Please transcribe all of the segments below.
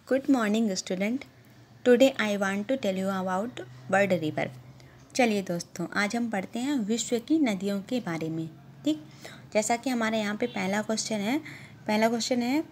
Good morning student. Today I want to tell you about world river. चलिए दोस्तों, आज हम पढ़ते हैं विश्व की नदियों के बारे में। ठीक, जैसा कि हमारे यहाँ पे पहला क्वेश्चन है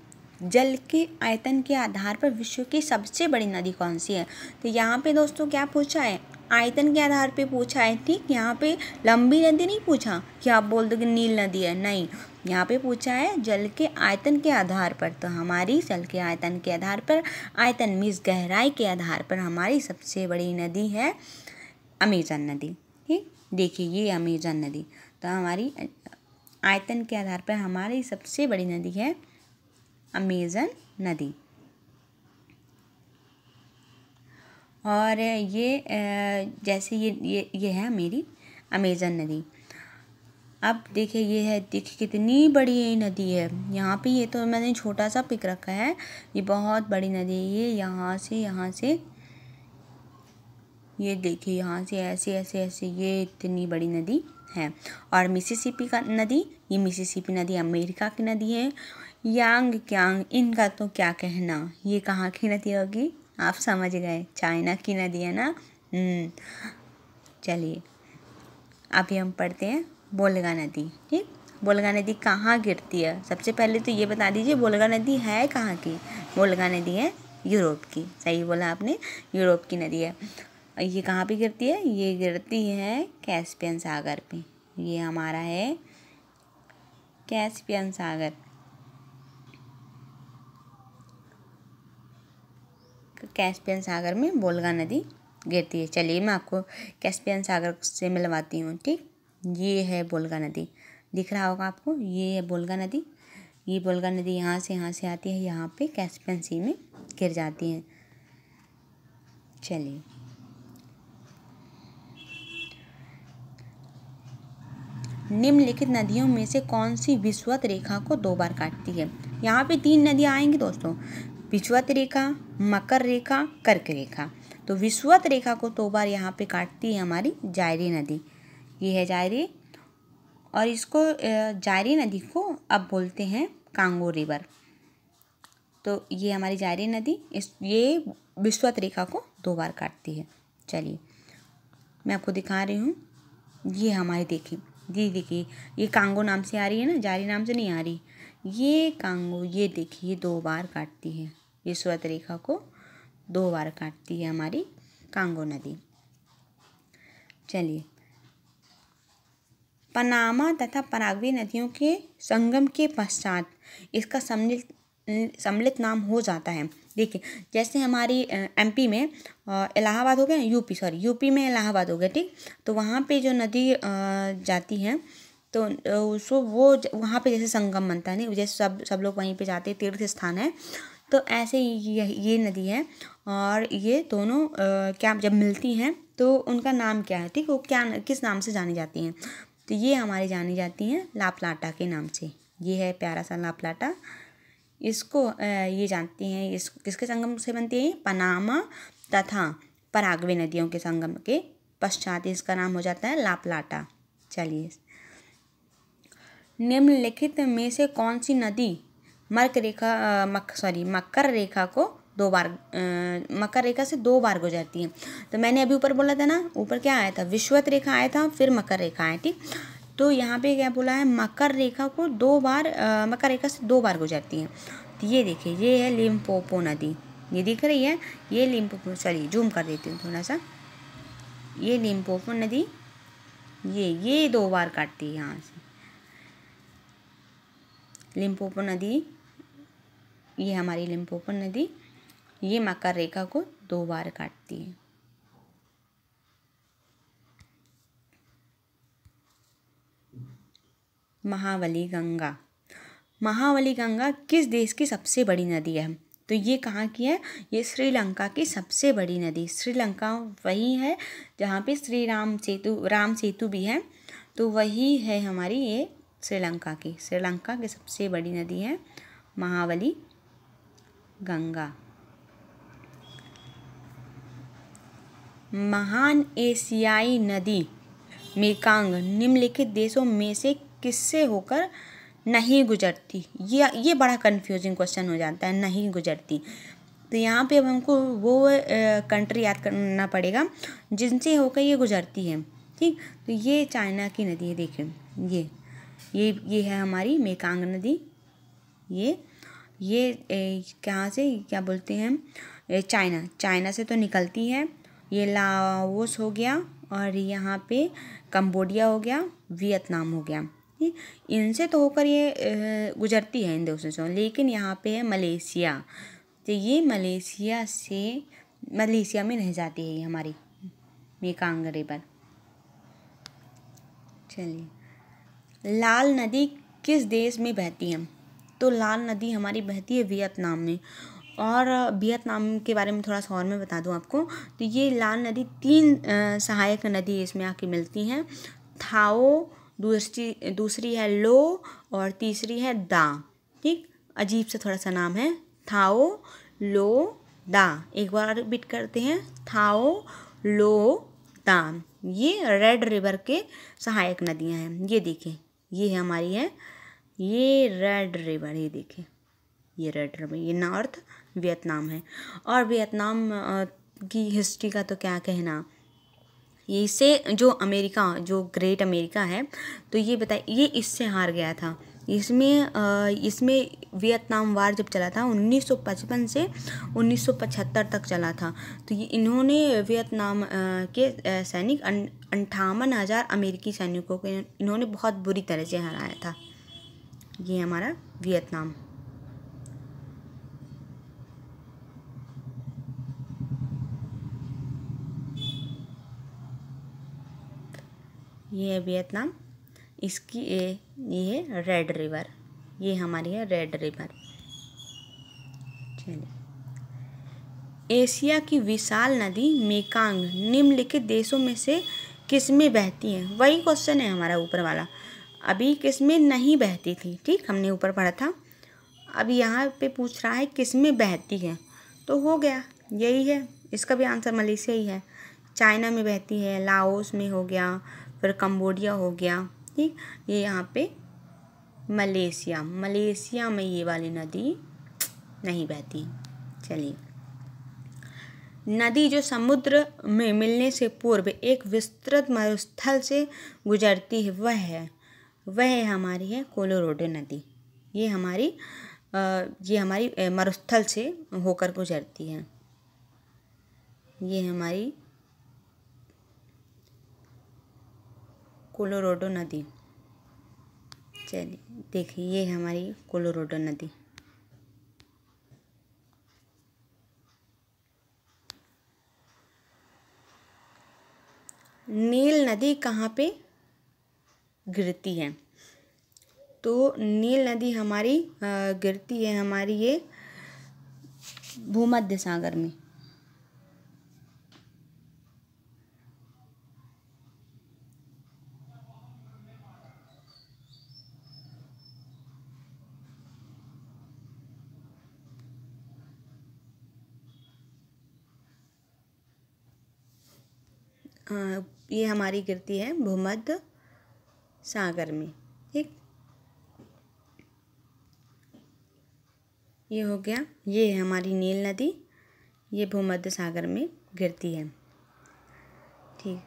जल के आयतन के आधार पर विश्व की सबसे बड़ी नदी कौन सी है। तो यहाँ पे दोस्तों क्या पूछा है, आयतन के आधार पे पूछा है। ठीक, यहाँ पे लंबी नदी नहीं पूछा कि आप बोल दो कि नील नदी है, नहीं, यहाँ पे पूछा है जल के आयतन के आधार पर। तो हमारी जल के आयतन के आधार पर, आयतन मीन्स गहराई के आधार पर हमारी सबसे बड़ी नदी है अमेजन नदी। ठीक, देखिए ये अमेजन नदी, तो हमारी आयतन के आधार पर हमारी सबसे बड़ी नदी है अमेजन नदी। और ये जैसे ये है मेरी अमेजन नदी। अब देखिए ये है, देखिए कितनी बड़ी ये नदी है। यहाँ पे ये तो मैंने छोटा सा पिक रखा है, ये बहुत बड़ी नदी है। ये यहाँ से ये देखिए यहाँ से ऐसे ये इतनी बड़ी नदी है। और मिसिसिपी का नदी, ये मिसिसिपी नदी अमेरिका की नदी है। यांग क्यांग, इनका तो क्या कहना, ये कहाँ की नदी होगी, आप समझ गए, चाइना की नदी है ना। चलिए अभी हम पढ़ते हैं बोलगा नदी। ठीक, बोलगा नदी कहाँ गिरती है, सबसे पहले तो ये बता दीजिए बोलगा नदी है कहाँ की। बोलगा नदी है यूरोप की, सही बोला आपने, यूरोप की नदी है। ये कहाँ पे गिरती है, ये गिरती है कैस्पियन सागर पे। ये हमारा है कैस्पियन सागर। कैस्पियन सागर में बोलगा नदी गिरती है। चलिए मैं आपको कैस्पियन सागर से मिलवाती हूँ। ठीक, ये है बोलगा नदी, दिख रहा होगा आपको, ये है बोलगा नदी। ये बोलगा नदी यहाँ से आती है, यहाँ पे कैस्पियन सी में गिर जाती है। चलिए निम्नलिखित नदियों में से कौन सी विषुवत रेखा को 2 बार काटती है। यहाँ पे 3 नदियाँ आएंगी दोस्तों, विषुवत रेखा, मकर रेखा, कर्क रेखा। तो विषुवत रेखा को 2 बार यहाँ पे काटती है हमारी जायरी नदी। ये है जायरी, और इसको जायरी नदी को अब बोलते हैं कांगो रिवर। तो ये हमारी जायरी नदी ये विषुवत रेखा को 2 बार काटती है। चलिए मैं आपको दिखा रही हूँ, ये हमारी देखिए ये कांगो नाम से आ रही है ना, जायरी नाम से नहीं आ रही। ये कांगो, ये देखिए ये 2 बार काटती है, विषुवत रेखा को 2 बार काटती है हमारी कांगो नदी। चलिए पनामा तथा पराग्वे नदियों के संगम के पश्चात इसका सम्मिलित नाम हो जाता है। देखिए जैसे हमारी एमपी में इलाहाबाद हो गया, यूपी में इलाहाबाद हो गया। ठीक, तो वहाँ पे जो नदी जाती है तो उसको वो वहाँ पे जैसे संगम बनता है, नहीं, जैसे सब लोग वहीं पे जाते हैं, तीर्थ स्थान है। तो ऐसे ये नदी है, और ये दोनों क्या जब मिलती हैं तो उनका नाम क्या है, ठीक, वो क्या किस नाम से जानी जाती हैं। तो ये हमारी जानी जाती हैं लाप्लाटा के नाम से। ये है प्यारा सा लाप्लाटा, इसको ये जानती हैं, इस किसके संगम से बनती है, पनामा तथा पराग्वे नदियों के संगम के पश्चात इसका नाम हो जाता है लाप्लाटा। चलिए निम्नलिखित में से कौन सी नदी मकर रेखा को 2 बार मकर रेखा से 2 बार गुजरती है। तो मैंने अभी ऊपर बोला था ना, ऊपर क्या आया था, विषुवत रेखा आया था, फिर मकर रेखा आया। ठीक, तो यहाँ पे क्या बोला है, मकर रेखा को 2 बार मकर रेखा से 2 बार गुजरती है। तो ये देखिए ये है लिम्पोपो नदी, ये दिख रही है, ये लिम्पोपो, चलिए जूम कर देती हूँ थोड़ा सा। ये लिम्पोपो नदी ये 2 बार काटती है यहाँ से, लिम्पोपो नदी, ये हमारी लिम्पोपो नदी, ये मकर रेखा को 2 बार काटती है। महावली गंगा किस देश की सबसे बड़ी नदी है। तो ये कहाँ की है, ये श्रीलंका की सबसे बड़ी नदी। श्रीलंका वही है जहाँ पे राम सेतु भी है, तो वही है हमारी ये श्रीलंका की सबसे बड़ी नदी है महावली गंगा। महान एशियाई नदी मेकांग निम्नलिखित देशों में से किससे होकर नहीं गुजरती। ये बड़ा कंफ्यूजिंग क्वेश्चन हो जाता है, नहीं गुजरती। तो यहाँ पे अब हमको वो कंट्री याद करना पड़ेगा जिनसे होकर ये गुजरती है। ठीक, तो ये चाइना की नदी है। देखिए ये है हमारी मेकांग नदी। ये कहाँ से, क्या बोलते हैं, चाइना से तो निकलती है। ये लाओस हो गया और यहाँ पे कंबोडिया हो गया, वियतनाम हो गया। ठीक, इनसे तो होकर ये गुजरती है इन देशों से। लेकिन यहाँ पे है मलेशिया, तो ये मलेशिया में रह जाती है ये हमारी मेकांग रिवर। चलिए, लाल नदी किस देश में बहती है? तो लाल नदी हमारी बहती है वियतनाम में। और वियतनाम के बारे में थोड़ा सा और मैं बता दूं आपको, तो ये लाल नदी 3 सहायक नदी इसमें आके मिलती हैं। थाओ, दूसरी है लो और तीसरी है दा। ठीक, अजीब से थोड़ा सा नाम है, थाओ लो दा। एक बार रिपीट करते हैं, थाओ लो दा। ये रेड रिवर के सहायक नदियां हैं। ये देखिए, ये हमारी है ये रेड रिवर। ये देखिए, ये रेड रिवर, ये नॉर्थ वियतनाम है। और वियतनाम की हिस्ट्री का तो क्या कहना। इससे जो ग्रेट अमेरिका है, तो ये बताइए, ये इससे हार गया था। इसमें वियतनाम वार जब चला था 1955 से 1975 तक चला था। तो ये इन्होंने वियतनाम के सैनिक 58,000 अमेरिकी सैनिकों को इन्होंने बहुत बुरी तरह से हराया था। ये हमारा वियतनाम। ये है वियतनाम, इसकी ये है रेड रिवर। ये हमारी है रेड रिवर। चलिए, एशिया की विशाल नदी मेकांग निम्नलिखित देशों में से किस में बहती है? वही क्वेश्चन है हमारा ऊपर वाला। अभी किस में नहीं बहती थी, ठीक, हमने ऊपर पढ़ा था। अब यहाँ पे पूछ रहा है किस में बहती है, तो हो गया यही है, इसका भी आंसर मलेशिया ही है। चाइना में बहती है, लाओस में हो गया, फिर कंबोडिया हो गया। ठीक, ये यहाँ पे मलेशिया में ये वाली नदी नहीं बहती। चलिए, नदी जो समुद्र में मिलने से पूर्व एक विस्तृत मरुस्थल से गुजरती है, वह हमारी है कोलोराडो नदी। ये हमारी मरुस्थल से होकर गुजरती है। ये हमारी कोलोराडो नदी। चलिए देखिए, ये हमारी कोलोराडो नदी। नील नदी कहाँ पे गिरती है? तो नील नदी हमारी गिरती है हमारी ये भूमध्य सागर में। ये हमारी गिरती है भूमध्य सागर में। ठीक, ये हो गया, ये है हमारी नील नदी, ये भूमध्य सागर में गिरती है। ठीक,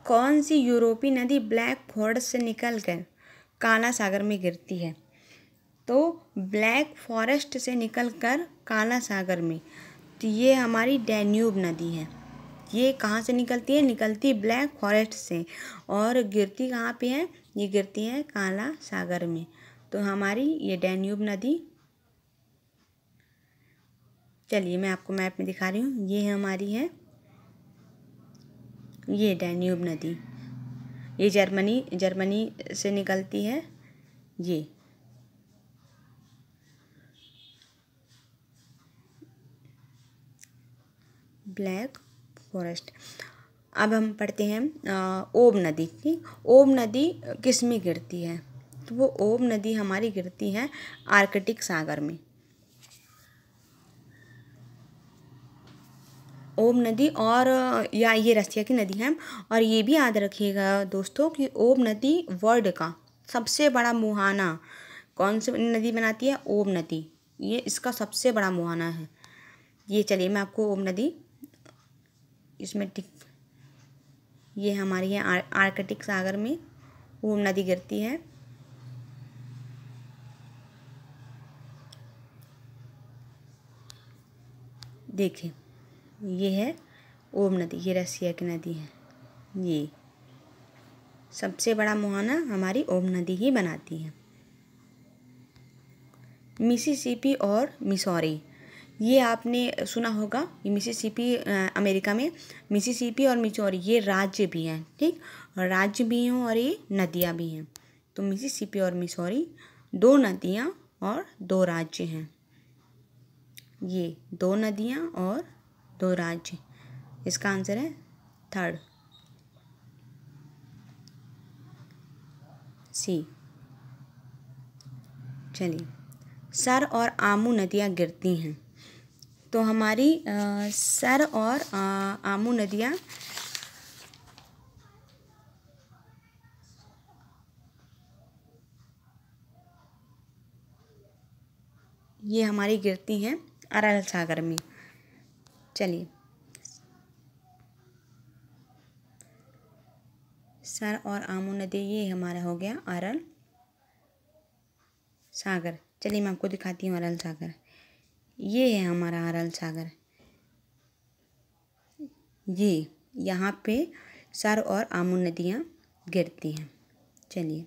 कौन सी यूरोपीय नदी ब्लैक फॉरेस्ट से निकलकर काला सागर में गिरती है? तो ब्लैक फॉरेस्ट से निकलकर काला सागर में, तो ये हमारी डैन्यूब नदी है। ये कहाँ से निकलती है? निकलती है ब्लैक फॉरेस्ट से, और गिरती कहाँ पे है? ये गिरती है काला सागर में। तो हमारी ये डैन्यूब नदी। चलिए, मैं आपको मैप में दिखा रही हूँ। ये हमारी है ये डैन्यूब नदी। ये जर्मनी से निकलती है। ये ब्लैक फॉरेस्ट। अब हम पढ़ते हैं ओब नदी। ठीक, ओब नदी किस में गिरती है? तो वो ओब नदी हमारी गिरती है आर्कटिक सागर में। ओब नदी, और या ये रसिया की नदी है। और ये भी याद रखिएगा दोस्तों कि ओब नदी वर्ल्ड का सबसे बड़ा मुहाना कौन सी नदी बनाती है? ओब नदी। ये इसका सबसे बड़ा मुहाना है। ये चलिए मैं आपको ओम नदी इसमें ये हमारी है आर्कटिक सागर में ओम नदी गिरती है। देखिए ये है ओम नदी, ये रसिया की नदी है। ये सबसे बड़ा मुहाना हमारी ओम नदी ही बनाती है। मिसिसिपी और मिसौरी, ये आपने सुना होगा। ये मिसिसिपी अमेरिका में, मिसिसिपी और मिसौरी ये राज्य भी हैं, ठीक, राज्य भी हैं और ये नदियाँ भी हैं। तो मिसिसिपी और मिसौरी 2 नदियाँ और 2 राज्य हैं। ये 2 नदियाँ और 2 राज्य, इसका आंसर है 3rd सी। चलिए, सर और आमू नदियाँ गिरती हैं। तो हमारी सर और आमू नदियाँ ये हमारी गिरती हैं अरल सागर में। चलिए, सर और आमू नदी ये हमारा हो गया अरल सागर। चलिए मैं आपको दिखाती हूँ अरल सागर। ये है हमारा अरल सागर। ये यहाँ पे सर और आमू नदियाँ गिरती हैं। चलिए,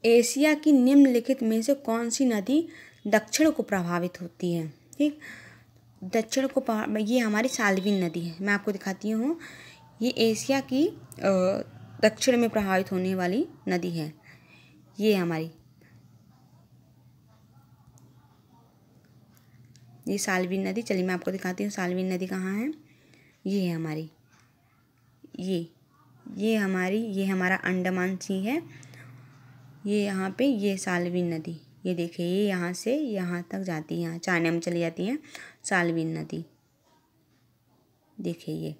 एशिया की निम्नलिखित में से कौन सी नदी दक्षिण को प्रभावित होती है? ठीक, दक्षिण को ये हमारी साल्विन नदी है। मैं आपको दिखाती हूँ, ये एशिया की दक्षिण में प्रभावित होने वाली नदी है। ये हमारी ये साल्विन नदी। चलिए मैं आपको दिखाती हूँ साल्विन नदी कहाँ है। ये है हमारी ये हमारा अंडमान सी है। ये यहाँ पे ये साल्विन नदी, ये देखिए, ये यहाँ से यहाँ तक जाती है, यहाँ चाइना में चली जाती है साल्विन नदी। देखिए ये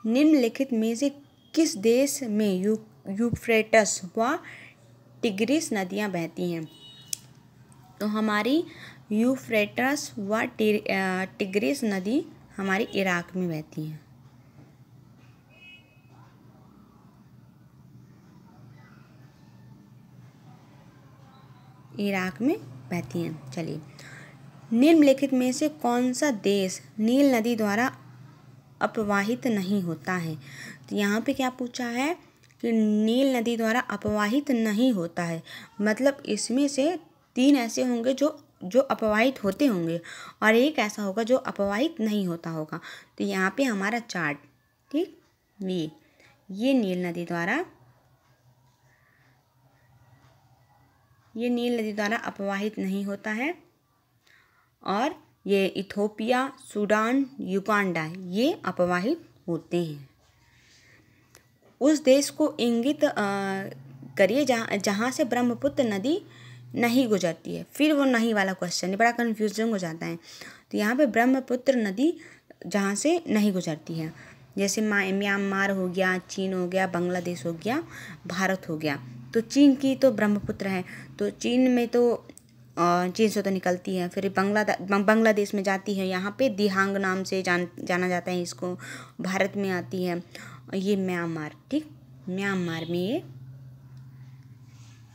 निम्नलिखित में से किस देश में यूफ्रेटस व टिग्रिस नदियाँ बहती हैं? तो हमारी यूफ्रेटस व टिग्रिस नदी हमारी इराक में बहती हैं। इराक में बहती हैं। चलिए, निम्नलिखित में से कौन सा देश नील नदी द्वारा अपवाहित नहीं होता है? तो यहाँ पे क्या पूछा है कि नील नदी द्वारा अपवाहित नहीं होता है, मतलब इसमें से 3 ऐसे होंगे जो अपवाहित होते होंगे और एक ऐसा होगा जो अपवाहित नहीं होता होगा। तो यहाँ पे हमारा चार्ट, ठीक, ये नील नदी द्वारा अपवाहित नहीं होता है। और ये इथोपिया, सूडान, युगांडा ये अपवाहित होते हैं। उस देश को इंगित करिए जहाँ से ब्रह्मपुत्र नदी नहीं गुजरती है। फिर वो नहीं वाला क्वेश्चन बड़ा कन्फ्यूजिंग हो जाता है। तो यहाँ पे ब्रह्मपुत्र नदी जहाँ से नहीं गुजरती है, जैसे म्यांमार हो गया, चीन हो गया, बांग्लादेश हो गया, भारत हो गया। तो चीन की तो ब्रह्मपुत्र है, तो चीन में तो चीन से तो निकलती है, फिर बांग्लादेश में जाती है, यहाँ पे दिहांग नाम से जाना जाता है इसको, भारत में आती है। ये म्यांमार, ठीक, म्यांमार में ये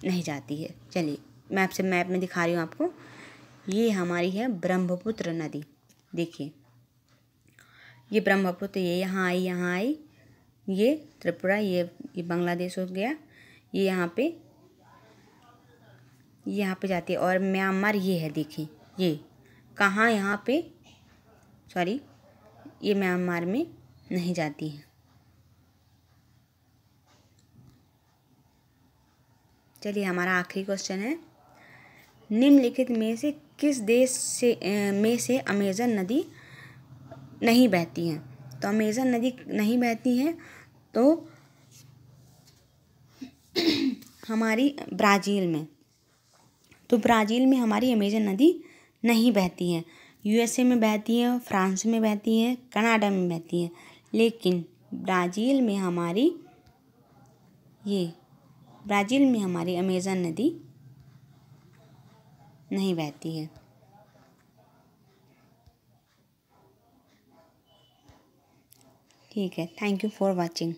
नहीं जाती है। चलिए मैं आपसे मैप में दिखा रही हूँ आपको। ये हमारी है ब्रह्मपुत्र नदी। देखिए ये ब्रह्मपुत्र, ये यहाँ आई, ये त्रिपुरा, ये बांग्लादेश हो गया, ये यहाँ पे जाती है। और म्यांमार ये है, देखिए ये कहाँ, यहाँ पे सॉरी, ये म्यांमार में नहीं जाती है। चलिए हमारा आखिरी क्वेश्चन है, निम्नलिखित में से किस देश में से अमेजन नदी नहीं बहती है? तो अमेजन नदी नहीं बहती है तो हमारी ब्राज़ील में, तो ब्राज़ील में हमारी अमेजन नदी नहीं बहती है। यूएसए में बहती है, फ्रांस में बहती है, कनाडा में बहती है, लेकिन ब्राज़ील में हमारी अमेजन नदी नहीं बहती है। ठीक है, थैंक यू फॉर वॉचिंग।